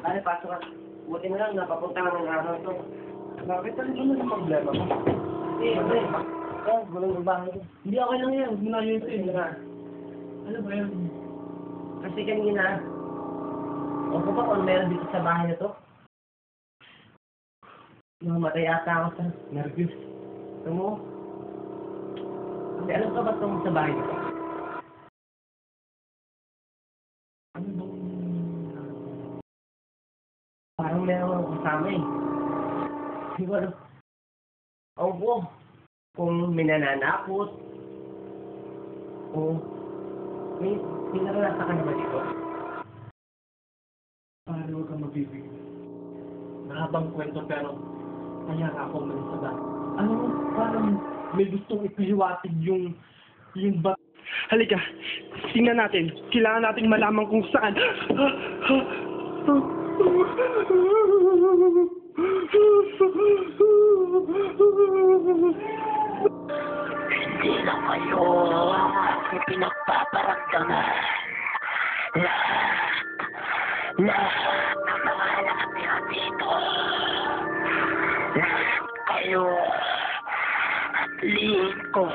Ay, pasok ka. Buti na lang, napapunta ka ng araw to. Bakit? Ano yung problema mo? Hindi. Walang bahay. Hindi okay lang yan. Huwag mo na yun sa'yo. Ano ba yan? Kasi kanina, o ko ba kung meron dito sa bahay na to? Namatay ata ako sa nervous. Ito mo? Kasi alam ka ba itong sa bahay nito? Ano bang... Parang meron akong kasama eh. Siguro. Opo. Kung may nananakot. O may naranasan ka na ba dito? Paano huwag kang mabibig? Mahabang kwento pero kaya nga ako umalis sa bahay. Ano mo? Parang may gustong ipahiwatig yung bat... Halika, tingnan natin. Kailangan nating malaman kung saan. Hindi na kayo ang pinagpaparamdaman. Lahat ng mga nakatira dito. Lahat kayo at lihim ko